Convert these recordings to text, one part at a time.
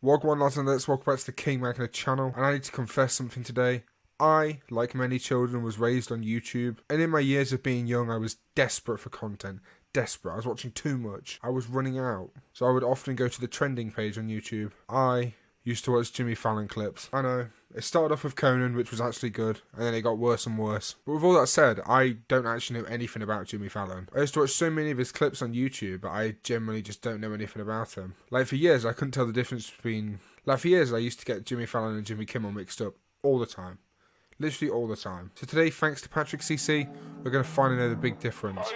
Wagwan lads and let's welcome back to the King Magna channel, and I need to confess something today. I, like many children, was raised on YouTube, and in my years of being young I was desperate for content. Desperate. I was watching too much. I was running out. So I would often go to the trending page on YouTube. I used to watch Jimmy Fallon clips. I know, it started off with Conan, which was actually good, and then it got worse and worse. But with all that said, I don't actually know anything about Jimmy Fallon. I used to watch so many of his clips on YouTube, but I generally just don't know anything about him. Like, for years, I couldn't tell the difference between... Like, for years, I used to get Jimmy Fallon and Jimmy Kimmel mixed up all the time. Literally all the time. So today, thanks to Patrick CC, we're going to finally know the big difference.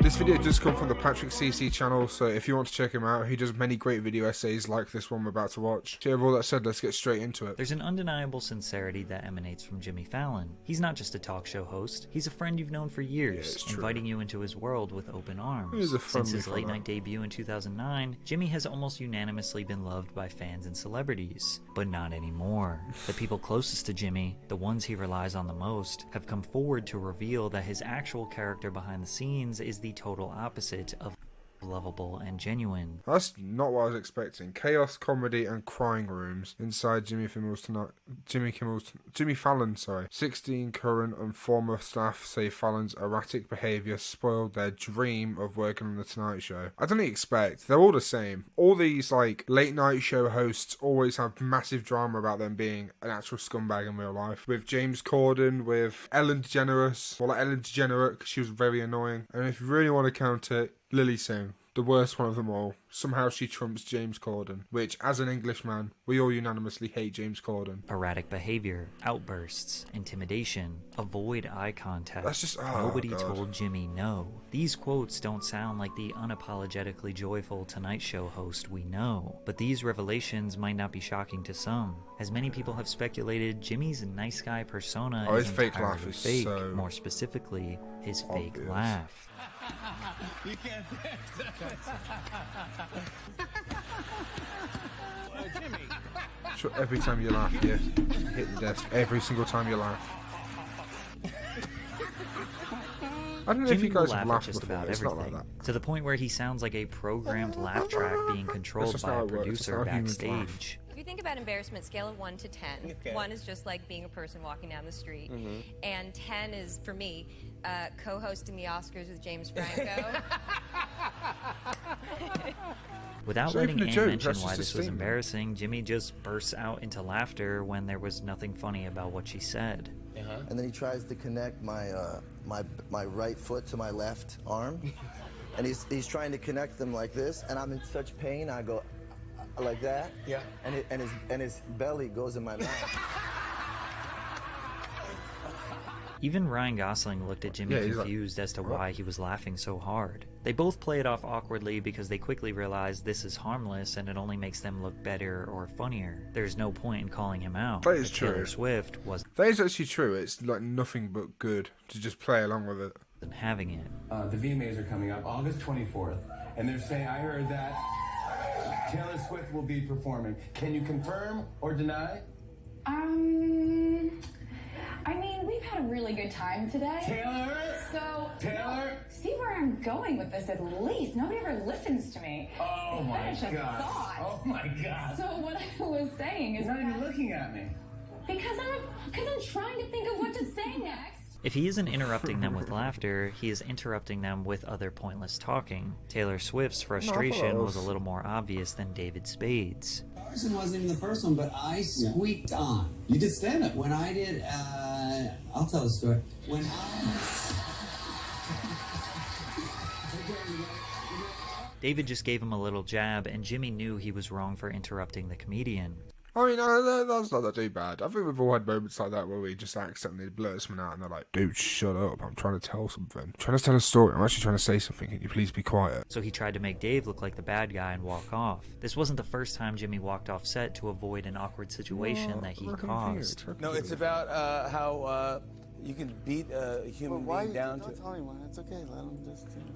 This video does come from the Patrick CC channel, so if you want to check him out, he does many great video essays like this one we're about to watch. So with all that said, let's get straight into it. There's an undeniable sincerity that emanates from Jimmy Fallon. He's not just a talk show host, he's a friend you've known for years, inviting you into his world with open arms. Since his late night debut in 2009, Jimmy has almost unanimously been loved by fans and celebrities. But not anymore. The people closest to Jimmy, the ones he relies on the most, have come forward to reveal that his actual character behind the scenes is the total opposite of lovable and genuine. That's not what I was expecting. Chaos, comedy, and crying rooms inside Jimmy Fallon, sorry. 16 current and former staff say Fallon's erratic behaviour spoiled their dream of working on The Tonight Show. I don't expect. They're all the same. All these, like, late night show hosts always have massive drama about them being an actual scumbag in real life. With James Corden, with Ellen DeGeneres, well, like Ellen DeGeneres, because she was very annoying. And if you really want to count it, Lily Singh, the worst one of them all. Somehow she trumps James Corden, which, as an Englishman, we all unanimously hate James Corden. Erratic behavior, outbursts, intimidation, avoid eye contact. That's just, Nobody told Jimmy no. These quotes don't sound like the unapologetically joyful Tonight Show host we know, but these revelations might not be shocking to some. As many people have speculated, Jimmy's nice guy persona is his fake entirely laugh is fake. so More specifically, his fake obvious. laugh. You can't Jimmy. So every time you laugh, you hit the desk. Every single time you laugh. I don't know if you guys have laughed just before. about It's everything, not like that. to the point where he sounds like a programmed laugh track being controlled just by how a it works. It's producer how humans backstage. If you think about embarrassment, scale of 1 to 10. Okay. 1 is just like being a person walking down the street, and 10 is, for me, co-hosting the Oscars with James Franco. Without So letting even Anne a joke, mention that's why just a this was statement. embarrassing, Jimmy just bursts out into laughter when there was nothing funny about what she said. And then he tries to connect my my right foot to my left arm, and he's trying to connect them like this, and I'm in such pain. I go like that, Yeah. and his belly goes in my mouth. Even Ryan Gosling looked at Jimmy Yeah, he's like, confused as to "What?" why he was laughing so hard. They both play it off awkwardly because they quickly realize this is harmless and it only makes them look better or funnier. There's no point in calling him out. That is But Taylor true. Swift wasn't That is actually true. It's like nothing but good to just play along with it. having it. The VMAs are coming up August 24th, and they're saying, I heard that Taylor Swift will be performing. Can you confirm or deny? I mean, we've had a really good time today. Taylor? So, Taylor? see where I'm going with this at least. Nobody ever listens to me. Oh my Finish a God. thought. Oh my God. So what I was saying is You're not even that- looking at me. because I'm trying to think of what to say next. If he isn't interrupting them with laughter, he is interrupting them with other pointless talking. Taylor Swift's frustration was a little more obvious than David Spade's. Carson wasn't even the first one, but I squeaked on. You did stand up. When I did, I'll tell the story. When David just gave him a little jab, and Jimmy knew he was wrong for interrupting the comedian. I mean, that's not that too bad. I think we've all had moments like that where we just accidentally blurt something out and they're like, dude, shut up. I'm trying to tell something. I'm trying to tell a story. I'm actually trying to say something. Can you please be quiet? So he tried to make Dave look like the bad guy and walk off. This wasn't the first time Jimmy walked off set to avoid an awkward situation that he caused. No, it's about how you can beat a human being down to. Don't tell anyone. It's okay. Let him just. You know.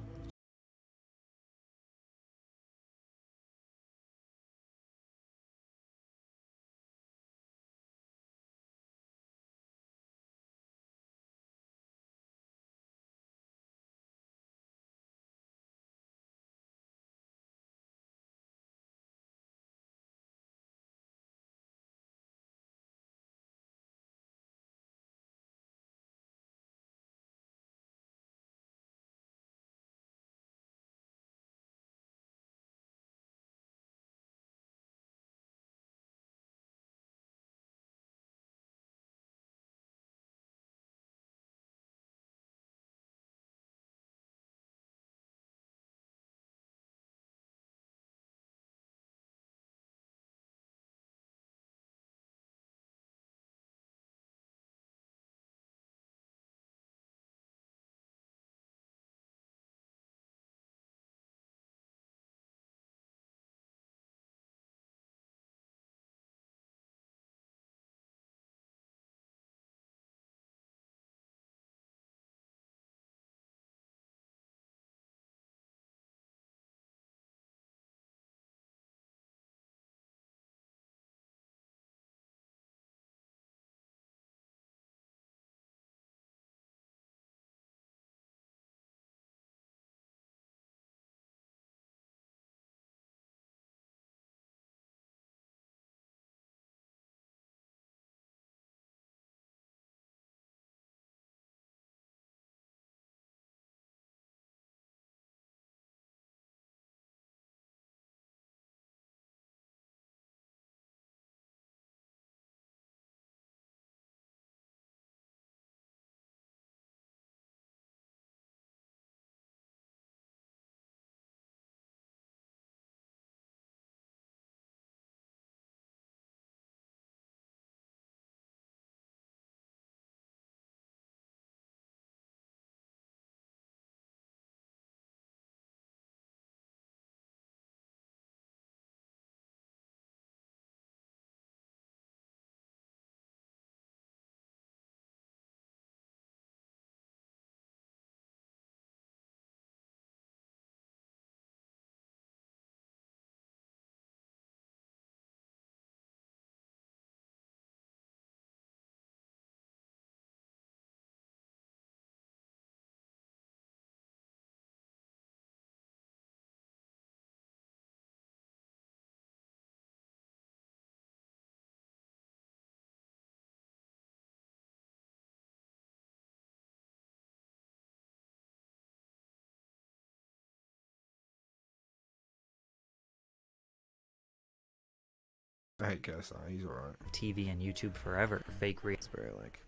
I hate KSI, he's alright. TV and YouTube forever. Fake It's very like,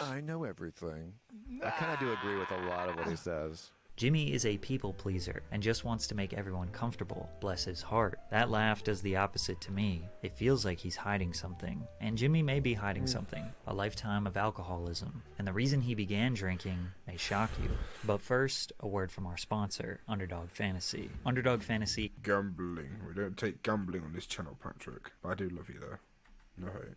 I know everything. I kind of do agree with a lot of what he says. Jimmy is a people pleaser and just wants to make everyone comfortable, bless his heart. That laugh does the opposite to me. It feels like he's hiding something. And Jimmy may be hiding something, a lifetime of alcoholism. And the reason he began drinking may shock you. But first, a word from our sponsor, Underdog Fantasy. Underdog Fantasy. Gambling. We don't take gambling on this channel, Patrick. But I do love you though. No hate.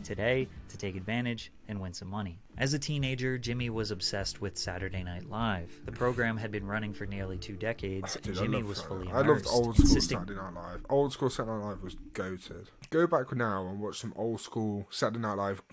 Today to take advantage and win some money. As a teenager, Jimmy was obsessed with Saturday Night Live. The program had been running for nearly 2 decades, and Jimmy was fully immersed. I loved old school Saturday Night Live. Old school Saturday Night Live was goated. Go back now and watch some old school Saturday Night Live,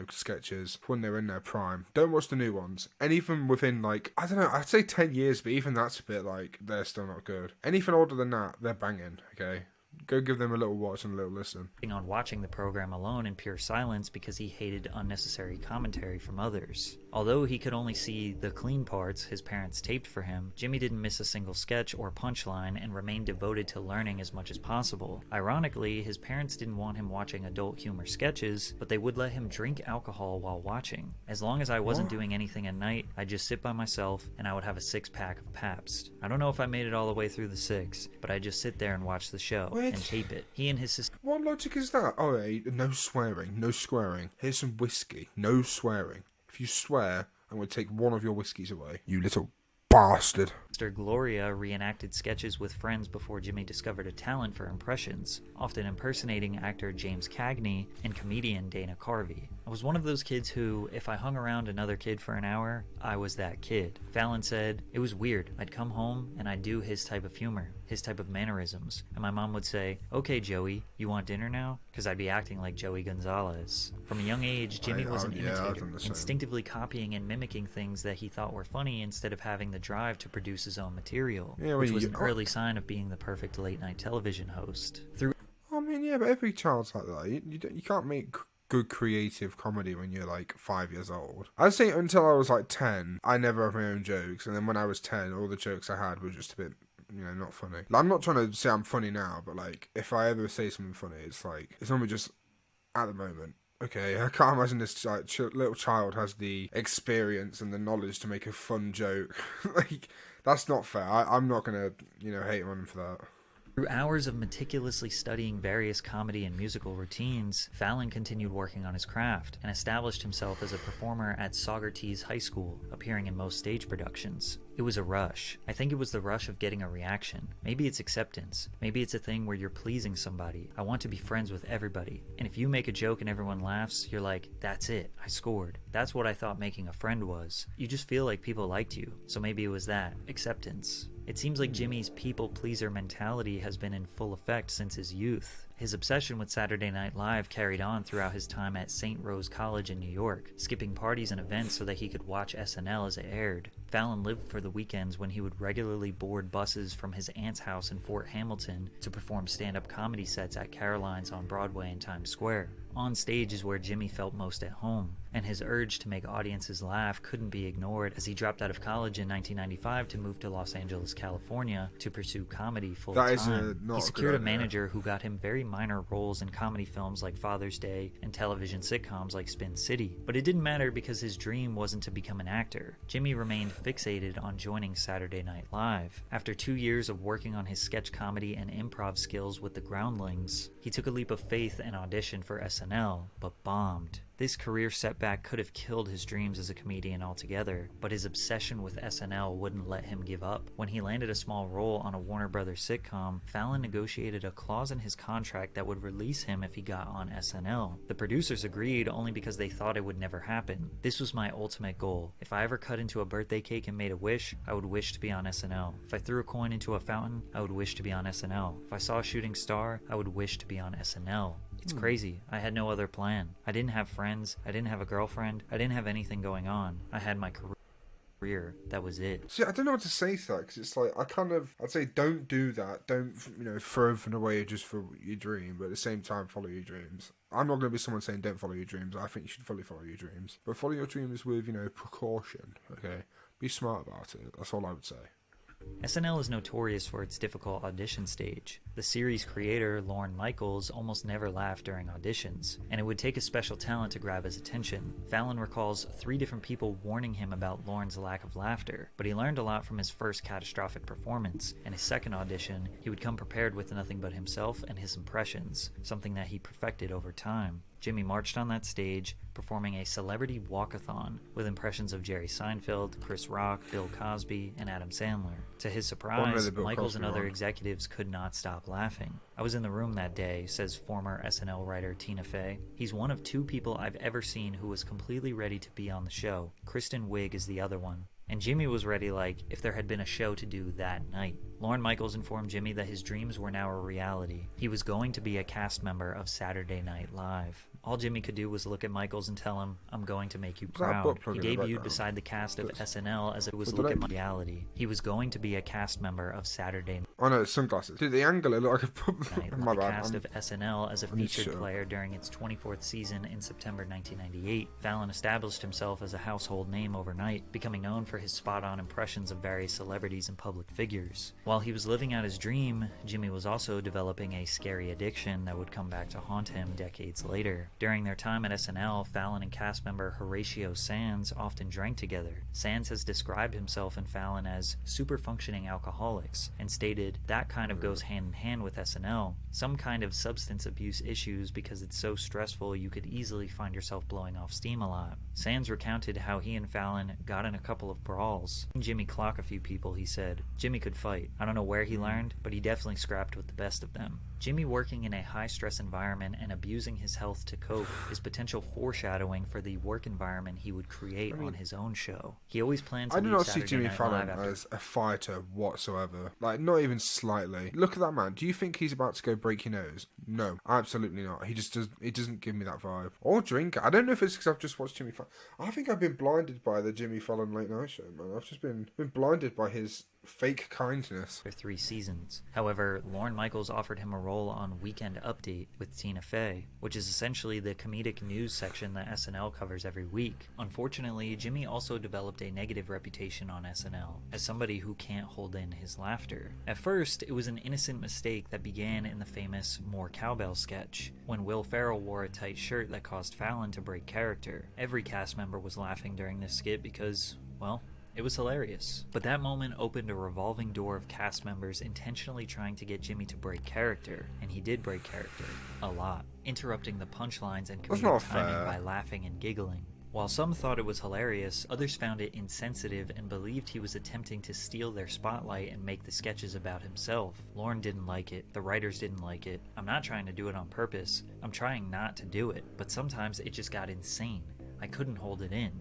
sketches when they were in their prime. Don't watch the new ones. And even within, like, I don't know, I'd say 10 years, but even that's a bit like, they're still not good. Anything older than that, they're banging, okay? Go give them a little watch and a little listen. On watching the program alone in pure silence because he hated unnecessary commentary from others. Although he could only see the clean parts his parents taped for him, Jimmy didn't miss a single sketch or punchline and remained devoted to learning as much as possible. Ironically, his parents didn't want him watching adult humor sketches, but they would let him drink alcohol while watching. As long as I wasn't doing anything at night, I'd just sit by myself and I would have a 6-pack of Pabst. I don't know if I made it all the way through the 6, but I'd just sit there and watch the show. And tape it. He and his sister. What logic is that? Oh, hey, no swearing, no swearing. Here's some whiskey, no swearing. If you swear, I'm going to take one of your whiskeys away. You little bastard. Sister Gloria reenacted sketches with friends before Jimmy discovered a talent for impressions, often impersonating actor James Cagney and comedian Dana Carvey. I was one of those kids who, if I hung around another kid for an hour, I was that kid. Fallon said, it was weird. I'd come home and I'd do his type of humor, his type of mannerisms. And my mom would say, okay, Joey, you want dinner now? Because I'd be acting like Joey Gonzalez. From a young age, Jimmy was an imitator, instinctively copying and mimicking things that he thought were funny instead of having the drive to produce his own material, which was an early sign of being the perfect late-night television host. But every child's like that. You can't make good creative comedy when you're like 5 years old. I'd say until I was like 10, I never had my own jokes, and then when I was 10, all the jokes I had were just a bit, not funny. Like, I'm not trying to say I'm funny now, but like, if I ever say something funny, it's like, it's normally just at the moment. Okay, I can't imagine this little child has the experience and the knowledge to make a fun joke. Like, that's not fair. I'm not gonna, hate on him for that. Through hours of meticulously studying various comedy and musical routines, Fallon continued working on his craft and established himself as a performer at Saugerties High School, appearing in most stage productions. It was a rush. I think it was the rush of getting a reaction. Maybe it's acceptance. Maybe it's a thing where you're pleasing somebody. I want to be friends with everybody. And if you make a joke and everyone laughs, you're like, that's it, I scored. That's what I thought making a friend was. You just feel like people liked you. So maybe it was that, acceptance. It seems like Jimmy's people-pleaser mentality has been in full effect since his youth. His obsession with Saturday Night Live carried on throughout his time at St. Rose College in New York, skipping parties and events so that he could watch SNL as it aired. Fallon lived for the weekends when he would regularly board buses from his aunt's house in Fort Hamilton to perform stand-up comedy sets at Caroline's on Broadway and Times Square. On stage is where Jimmy felt most at home, and his urge to make audiences laugh couldn't be ignored as he dropped out of college in 1995 to move to Los Angeles, California to pursue comedy full-time. He secured a manager who got him very minor roles in comedy films like Father's Day and television sitcoms like Spin City. But it didn't matter because his dream wasn't to become an actor. Jimmy remained fixated on joining Saturday Night Live. After 2 years of working on his sketch comedy and improv skills with the Groundlings, he took a leap of faith and auditioned for SNL, but bombed. This career setback could have killed his dreams as a comedian altogether, but his obsession with SNL wouldn't let him give up. When he landed a small role on a Warner Brothers sitcom, Fallon negotiated a clause in his contract that would release him if he got on SNL. The producers agreed only because they thought it would never happen. This was my ultimate goal. If I ever cut into a birthday cake and made a wish, I would wish to be on SNL. If I threw a coin into a fountain, I would wish to be on SNL. If I saw a shooting star, I would wish to be on SNL. It's crazy. I had no other plan. I didn't have friends. I didn't have a girlfriend. I didn't have anything going on. I had my career. That was it. See, I don't know what to say to that, because it's like, I'd say don't do that. Don't, throw everything away just for your dream, but at the same time, follow your dreams. I'm not going to be someone saying don't follow your dreams. I think you should fully follow your dreams. But follow your dreams with, precaution, okay? Be smart about it. That's all I would say. SNL is notorious for its difficult audition stage. The series creator, Lorne Michaels, almost never laughed during auditions, and it would take a special talent to grab his attention. Fallon recalls 3 different people warning him about Lorne's lack of laughter, but he learned a lot from his first catastrophic performance. In his second audition, he would come prepared with nothing but himself and his impressions, something that he perfected over time. Jimmy marched on that stage, performing a celebrity walkathon with impressions of Jerry Seinfeld, Chris Rock, Bill Cosby, and Adam Sandler. To his surprise, Michaels and other executives could not stop laughing. I was in the room that day, says former SNL writer Tina Fey. He's one of 2 people I've ever seen who was completely ready to be on the show. Kristen Wiig is the other one. And Jimmy was ready like if there had been a show to do that night. Lorne Michaels informed Jimmy that his dreams were now a reality. He was going to be a cast member of Saturday Night Live. All Jimmy could do was look at Michaels and tell him, "I'm going to make you proud." He debuted beside the cast of SNL as it was look at reality. He was going to be a cast member of Saturday Night. Oh no, sunglasses. Dude, the angle, it looked like a My the cast of SNL as a featured player during its 24th season in September 1998. Fallon established himself as a household name overnight, becoming known for his spot-on impressions of various celebrities and public figures. While he was living out his dream, Jimmy was also developing a scary addiction that would come back to haunt him decades later. During their time at SNL, Fallon and cast member Horatio Sanz often drank together. Sanz has described himself and Fallon as super-functioning alcoholics, and stated that kind of goes hand in hand with SNL. Some kind of substance abuse issues because it's so stressful you could easily find yourself blowing off steam a lot. Sanz recounted how he and Fallon got in a couple of brawls. Jimmy clock a few people, he said. Jimmy could fight. I don't know where he learned, but he definitely scrapped with the best of them. Jimmy working in a high-stress environment and abusing his health to cope is potential foreshadowing for the work environment he would create on his own show. He always planned to I do not see Saturday Jimmy Night Fallon Live as a fighter whatsoever. Like, not even slightly. Look at that man. Do you think he's about to go break your nose? No, absolutely not. He just does. He doesn't give me that vibe. Or drink. I don't know if it's because I've just watched Jimmy Fallon. I think I've been blinded by the Jimmy Fallon late night show, man. I've just been blinded by his fake kindness. For 3 seasons. However, Lorne Michaels offered him a role on Weekend Update with Tina Fey, which is essentially the comedic news section that SNL covers every week. Unfortunately, Jimmy also developed a negative reputation on SNL as somebody who can't hold in his laughter. At first, it was an innocent mistake that began in the famous More Cowbell sketch, when Will Ferrell wore a tight shirt that caused Fallon to break character. Every cast member was laughing during this skit because, well, it was hilarious. But that moment opened a revolving door of cast members intentionally trying to get Jimmy to break character, and he did break character. A lot. Interrupting the punchlines and comedic timing by laughing and giggling. While some thought it was hilarious, others found it insensitive and believed he was attempting to steal their spotlight and make the sketches about himself. Lorne didn't like it. The writers didn't like it. I'm not trying to do it on purpose. I'm trying not to do it. But sometimes it just got insane. I couldn't hold it in.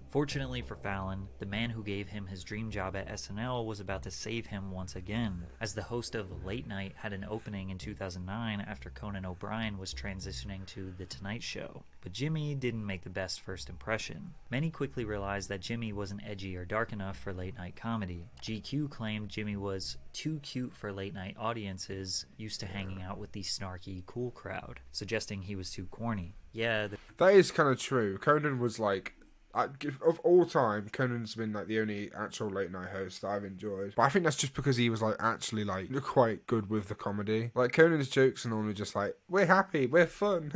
Fortunately for Fallon, the man who gave him his dream job at SNL was about to save him once again, as the host of Late Night had an opening in 2009 after Conan O'Brien was transitioning to The Tonight Show. But Jimmy didn't make the best first impression. Many quickly realized that Jimmy wasn't edgy or dark enough for late night comedy. GQ claimed Jimmy was too cute for late night audiences used to hanging out with the snarky, cool crowd, suggesting he was too corny. Yeah, that is kind of true. Conan was like of all time, Conan's been like the only actual late night host that I've enjoyed. But I think that's just because he was like actually like quite good with the comedy. Like Conan's jokes are normally just like, we're happy, we're fun,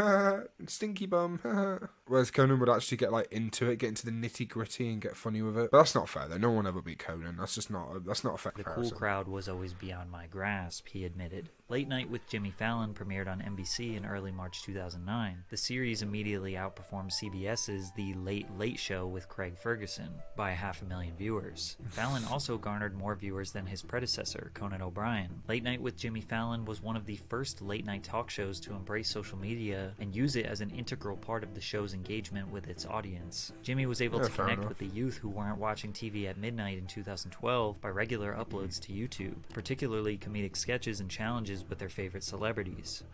stinky bum. Whereas Conan would actually get like into it, get into the nitty gritty and get funny with it. But that's not fair though. No one ever beat Conan. That's just not a fair The comparison. cool crowd was always beyond my grasp, he admitted. Late Night with Jimmy Fallon premiered on NBC in early March 2009. The series immediately outperformed CBS's The Late Late Show with Craig Ferguson by 500,000 viewers. Fallon also garnered more viewers than his predecessor, Conan O'Brien. Late Night with Jimmy Fallon was one of the first late-night talk shows to embrace social media and use it as an integral part of the show's engagement with its audience. Jimmy was able to connect with the youth who weren't watching TV at midnight in 2012 by regular uploads to YouTube, particularly comedic sketches and challenges with their favorite celebrities.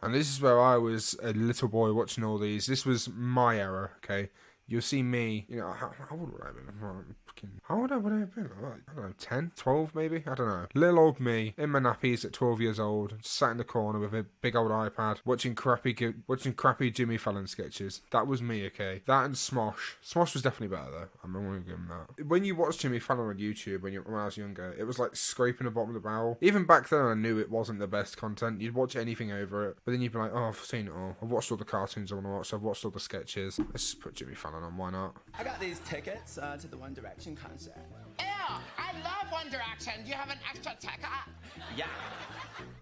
And this is where I was a little boy watching all these. This was my era, okay? You'll see me, you know, how old would I have been? How old would I have been? Like, I don't know, 10, 12 maybe? I don't know. Little old me, in my nappies at 12 years old, sat in the corner with a big old iPad, watching crappy Jimmy Fallon sketches. That was me, okay? That and Smosh. Smosh was definitely better, though. I'm going to give him that. When you watch Jimmy Fallon on YouTube when I was younger, it was like scraping the bottom of the barrel. Even back then, I knew it wasn't the best content. You'd watch anything over it, but then you'd be like, oh, I've seen it all. I've watched all the cartoons I want to watch. I've watched all the sketches. Let's just put Jimmy Fallon on, why not? I got these tickets to the One Direction concert. Ew, I love One Direction. Do you have an extra ticket? Yeah.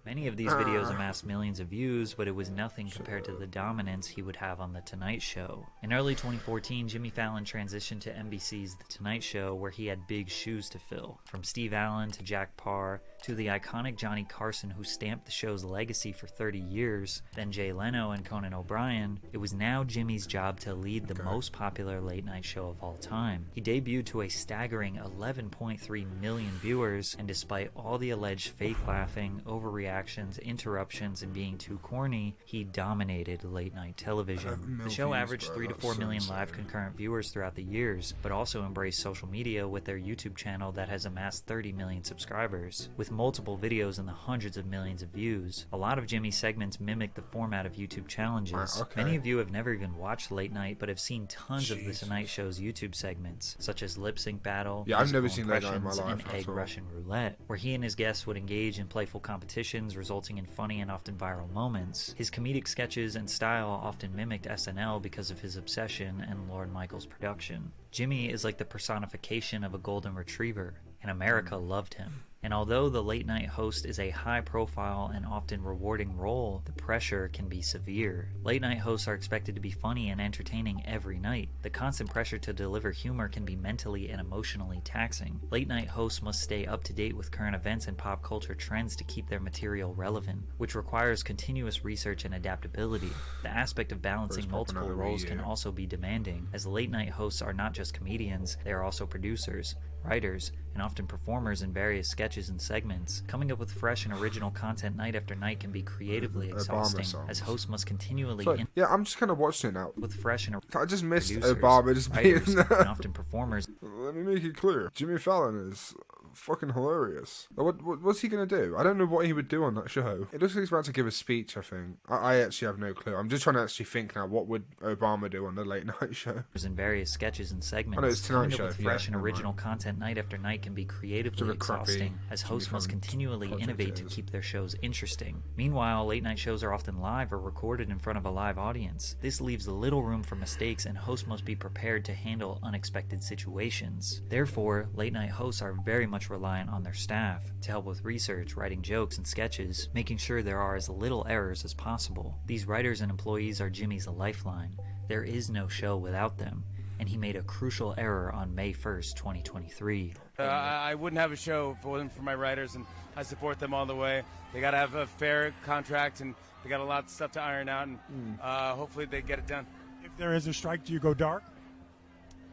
Many of these videos amassed millions of views, but it was nothing compared to the dominance he would have on The Tonight Show. In early 2014, Jimmy Fallon transitioned to NBC's The Tonight Show, where he had big shoes to fill. From Steve Allen to Jack Parr, to the iconic Johnny Carson who stamped the show's legacy for 30 years, then Jay Leno and Conan O'Brien, it was now Jimmy's job to lead the most popular late-night show of all time. He debuted to a staggering 11.3 million viewers, and despite all the alleged fake laughing, overreactions, interruptions, and being too corny, he dominated late-night television. The show averaged 3 to 4 million live concurrent viewers throughout the years, but also embraced social media with their YouTube channel that has amassed 30 million subscribers. With multiple videos and the hundreds of millions of views, a lot of Jimmy's segments mimic the format of YouTube challenges. Many of you have never even watched Late Night, but have seen tons of The Tonight Show's YouTube segments, such as Lip Sync Battle, yeah, I've never seen Late Night in my life, and Egg Russian Roulette, where he and his guests would engage in playful competitions, resulting in funny and often viral moments. His comedic sketches and style often mimicked SNL because of his obsession and Lorne Michaels' production. Jimmy is like the personification of a golden retriever, and America loved him. And although the late-night host is a high-profile and often rewarding role, the pressure can be severe. Late-night hosts are expected to be funny and entertaining every night. The constant pressure to deliver humor can be mentally and emotionally taxing. Late-night hosts must stay up-to-date with current events and pop culture trends to keep their material relevant, which requires continuous research and adaptability. The aspect of balancing multiple roles can also be demanding, as late-night hosts are not just comedians, they are also producers, writers, and often performers in various sketches and segments. Coming up with fresh and original content night after night can be creatively exhausting, as hosts must continually yeah, I'm just kind of watching it now. With fresh and I just missed Obama just being and often performers. Let me make it clear. Jimmy Fallon is fucking hilarious. What's he gonna do? I don't know what he would do on that show. It looks like he's about to give a speech, I think. I actually have no clue. I'm just trying to actually think now, what would Obama do on the late night show? In various sketches and segments. I know it's Tonight Show. With fresh and original content night after night can be creatively exhausting, as hosts must continually innovate to keep their shows interesting. Meanwhile, late night shows are often live or recorded in front of a live audience. This leaves little room for mistakes, and hosts must be prepared to handle unexpected situations. Therefore, late night hosts are very much reliant on their staff to help with research, writing jokes and sketches, making sure there are as little errors as possible. These writers and employees are Jimmy's lifeline. There is no show without them, and he made a crucial error on May 1st, 2023. I wouldn't have a show if it wasn't for my writers, and I support them all the way. They got to have a fair contract, and they got a lot of stuff to iron out, and hopefully they get it done. If there is a strike, do you go dark?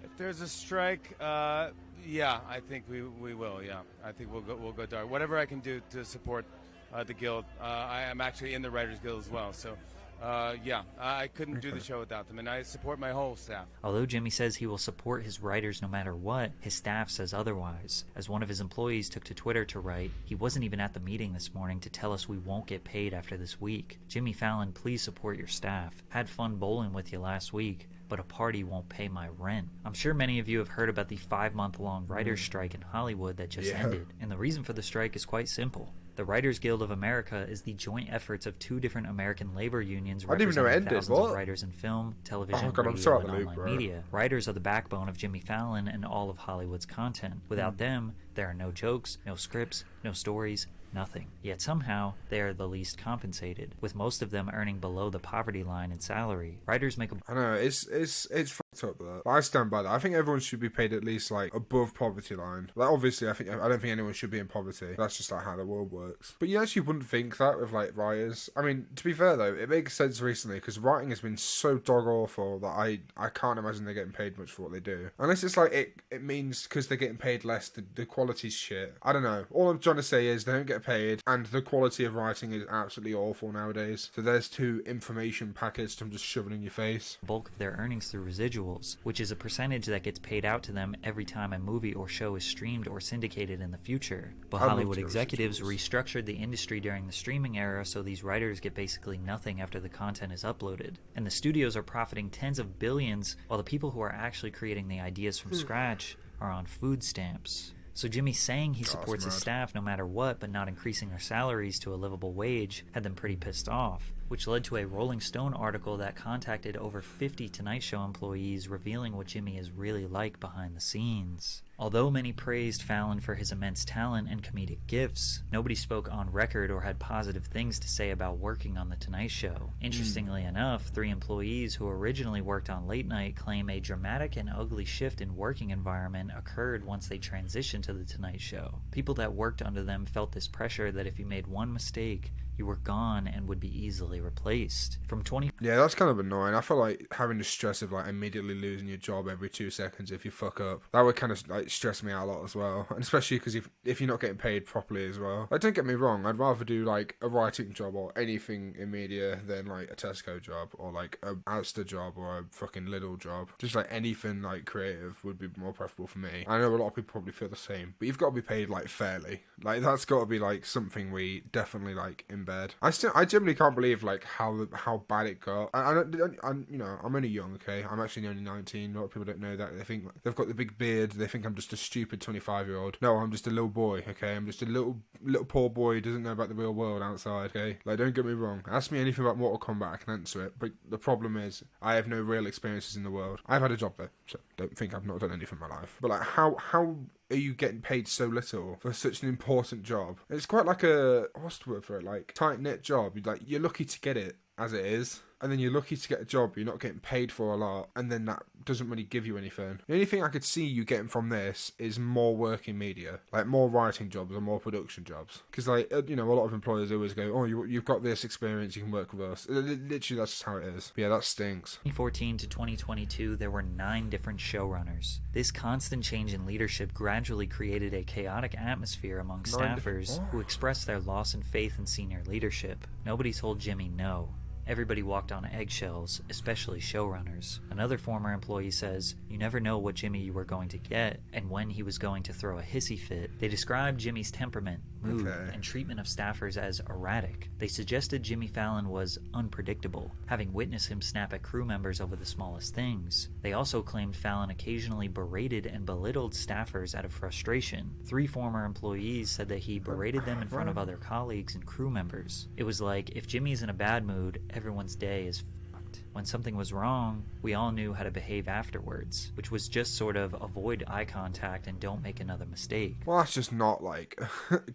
If there's a strike, yeah, I think we will. Yeah, I think we'll go dark. Whatever I can do to support the guild. I am actually in the Writers Guild as well, so yeah, I couldn't do the show without them, and I support my whole staff. Although Jimmy says he will support his writers no matter what, his staff says otherwise. As one of his employees took to Twitter to write, "He wasn't even at the meeting this morning to tell us we won't get paid after this week. Jimmy Fallon, please support your staff. Had fun bowling with you last week, but a party won't pay my rent. I'm sure many of you have heard about the 5-month-long writers' strike in Hollywood that just ended, and the reason for the strike is quite simple. The Writers Guild of America is the joint efforts of 2 different American labor unions representing thousands of writers in film, television, radio, and online media. Writers are the backbone of Jimmy Fallon and all of Hollywood's content. Without them, there are no jokes, no scripts, no stories, nothing. Yet somehow, they are the least compensated, with most of them earning below the poverty line in salary. Writers make a... I know, it's fucked up, that. I stand by that. I think everyone should be paid at least, like, above poverty line. Like, obviously, I don't think anyone should be in poverty. That's just, like, how the world works. But you actually wouldn't think that with, like, writers. I mean, to be fair, though, it makes sense recently, because writing has been so dog-awful that I can't imagine they're getting paid much for what they do. Unless it's like, it means because they're getting paid less, the quality's shit. I don't know. All I'm trying to say is they don't get paid, and the quality of writing is absolutely awful nowadays. So there's 2 information packets I'm just shoving in your face. Bulk of their earnings through residuals, which is a percentage that gets paid out to them every time a movie or show is streamed or syndicated in the future. But Hollywood executives restructured the industry during the streaming era, so these writers get basically nothing after the content is uploaded. And the studios are profiting tens of billions, while the people who are actually creating the ideas from scratch are on food stamps. So Jimmy saying he supports his staff no matter what, but not increasing their salaries to a livable wage, had them pretty pissed off, which led to a Rolling Stone article that contacted over 50 Tonight Show employees revealing what Jimmy is really like behind the scenes. Although many praised Fallon for his immense talent and comedic gifts, nobody spoke on record or had positive things to say about working on The Tonight Show. Interestingly enough, 3 employees who originally worked on Late Night claim a dramatic and ugly shift in working environment occurred once they transitioned to The Tonight Show. People that worked under them felt this pressure that if you made one mistake, you were gone and would be easily replaced. Yeah, that's kind of annoying. I feel like having the stress of like immediately losing your job every 2 seconds if you fuck up, that would kind of like stress me out a lot as well. And especially because if you're not getting paid properly as well. Like, don't get me wrong, I'd rather do like a writing job or anything in media than like a Tesco job or like a Asda job or a fucking Lidl job. Just like anything like creative would be more preferable for me. I know a lot of people probably feel the same, but you've got to be paid like fairly. Like, that's got to be like something we definitely like in bed. I generally can't believe like how bad it got. I'm only young, okay? I'm actually only 19. A lot of people don't know that. They think they've got the big beard. They think I'm just a stupid 25-year-old. No, I'm just a little boy, okay? I'm just a little poor boy who doesn't know about the real world outside, okay? Like, don't get me wrong. Ask me anything about Mortal Kombat, I can answer it. But the problem is, I have no real experiences in the world. I've had a job though, so don't think I've not done anything in my life. But like, how are you getting paid so little for such an important job? It's quite like a, what's the word for it, like tight-knit job. You're lucky to get it as it is, and then you're lucky to get a job you're not getting paid for a lot, and then that doesn't really give you anything. The only thing I could see you getting from this is more work in media, like more writing jobs or more production jobs. Because like, a lot of employers always go, oh, you've got this experience, you can work with us. Literally, that's just how it is. But yeah, that stinks. 2014 to 2022, there were 9 different showrunners. This constant change in leadership gradually created a chaotic atmosphere among staffers who expressed their loss in faith in senior leadership. Nobody told Jimmy no. Everybody walked on eggshells, especially showrunners. Another former employee says, you never know what Jimmy you were going to get, and when he was going to throw a hissy fit. They described Jimmy's temperament, mood, and treatment of staffers as erratic. They suggested Jimmy Fallon was unpredictable, having witnessed him snap at crew members over the smallest things. They also claimed Fallon occasionally berated and belittled staffers out of frustration. 3 former employees said that he berated them in front of other colleagues and crew members. It was like, if Jimmy's in a bad mood, everyone's day is fucked. When something was wrong, we all knew how to behave afterwards, which was just sort of avoid eye contact and don't make another mistake. Well, that's just not, like,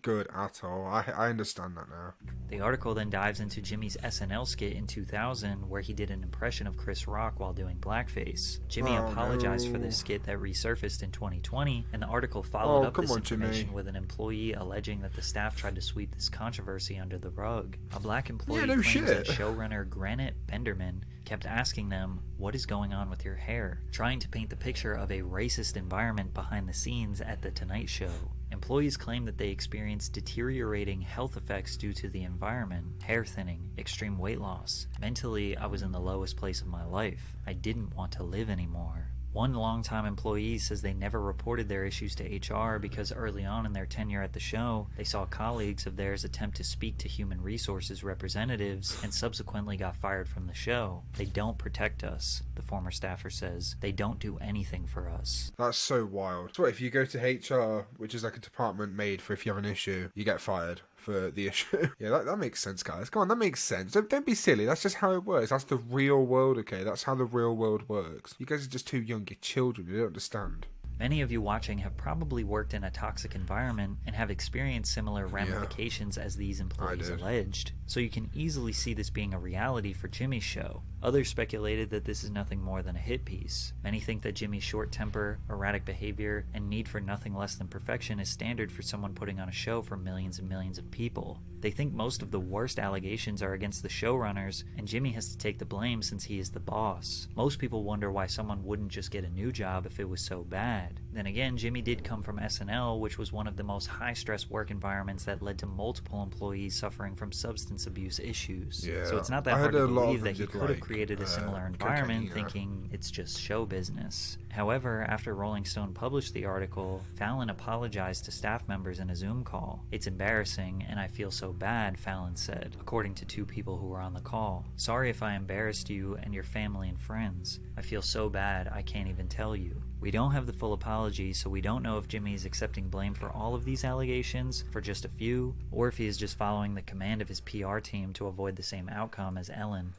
good at all. I understand that now. The article then dives into Jimmy's SNL skit in 2000, where he did an impression of Chris Rock while doing blackface. Jimmy apologized for this skit that resurfaced in 2020, and the article followed up this information with an employee alleging that the staff tried to sweep this controversy under the rug. A black employee claims that showrunner Granite Benderman kept asking them, what is going on with your hair? Trying to paint the picture of a racist environment behind the scenes at The Tonight Show. Employees claim that they experienced deteriorating health effects due to the environment, hair thinning, extreme weight loss. Mentally, I was in the lowest place of my life. I didn't want to live anymore. One longtime employee says they never reported their issues to HR because early on in their tenure at the show, they saw colleagues of theirs attempt to speak to human resources representatives and subsequently got fired from the show. They don't protect us, the former staffer says. They don't do anything for us. That's so wild. So if you go to HR, which is like a department made for if you have an issue, you get fired for the issue. Yeah, that makes sense, guys. Come on, that makes sense. Don't be silly. That's just how it works. That's the real world, okay? That's how the real world works. You guys are just too young. You're children. You don't understand. Many of you watching have probably worked in a toxic environment and have experienced similar ramifications as these employees alleged, so you can easily see this being a reality for Jimmy's show. Others speculated that this is nothing more than a hit piece. Many think that Jimmy's short temper, erratic behavior, and need for nothing less than perfection is standard for someone putting on a show for millions and millions of people. They think most of the worst allegations are against the showrunners, and Jimmy has to take the blame since he is the boss. Most people wonder why someone wouldn't just get a new job if it was so bad. Then again, Jimmy did come from SNL, which was one of the most high-stress work environments that led to multiple employees suffering from substance abuse issues. Yeah, so it's not that hard to believe that he could have created a similar environment thinking it's just show business. However, after Rolling Stone published the article, Fallon apologized to staff members in a Zoom call. "It's embarrassing, and I feel so bad," Fallon said, according to two people who were on the call. "Sorry if I embarrassed you and your family and friends. I feel so bad I can't even tell you." We don't have the full apology, so we don't know if Jimmy is accepting blame for all of these allegations, for just a few, or if he is just following the command of his PR team to avoid the same outcome as Ellen.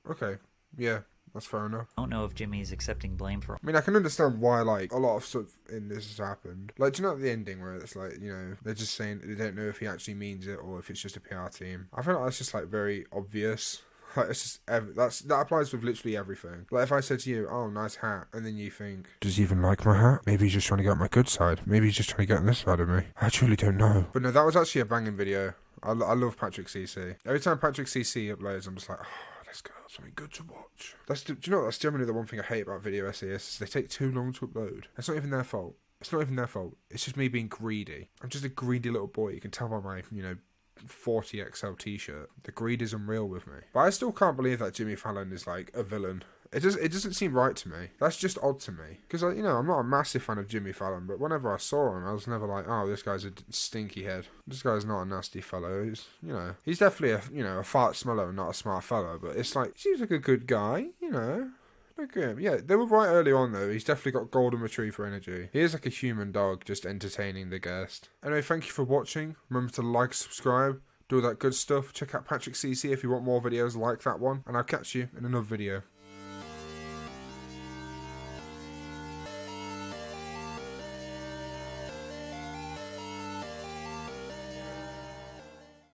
Okay, yeah, that's fair enough. I don't know if Jimmy is accepting blame for... I mean, I can understand why, like, a lot of stuff in this has happened. Like, do you know at the ending where it's like, you know, they're just saying they don't know if he actually means it or if it's just a PR team? I feel like that's just, like, very obvious. Like, it's just that applies with literally everything. Like, if I said to you, "Oh, nice hat," and then you think, "Does he even like my hat? Maybe he's just trying to get on my good side. Maybe he's just trying to get on this side of me. I truly don't know." But no, that was actually a banging video. I love Patrick CC. Every time Patrick CC uploads, I'm just like, oh, let's go. Something good to watch. Do you know what? That's generally the one thing I hate about video essayists. Is they take too long to upload. It's not even their fault. It's not even their fault. It's just me being greedy. I'm just a greedy little boy. You can tell by my, 40XL t-shirt. The greed is unreal with me. But I still can't believe that Jimmy Fallon is like a villain. It doesn't seem right to me. That's just odd to me. Because, I'm not a massive fan of Jimmy Fallon, but whenever I saw him, I was never like, oh, this guy's a stinky head. This guy's not a nasty fellow. He's definitely a fart smeller and not a smart fellow, but it's like, he seems like a good guy, Look at him. Yeah, they were right early on, though. He's definitely got golden retriever energy. He is like a human dog, just entertaining the guest. Anyway, thank you for watching. Remember to like, subscribe, do all that good stuff. Check out Patrick CC if you want more videos like that one. And I'll catch you in another video.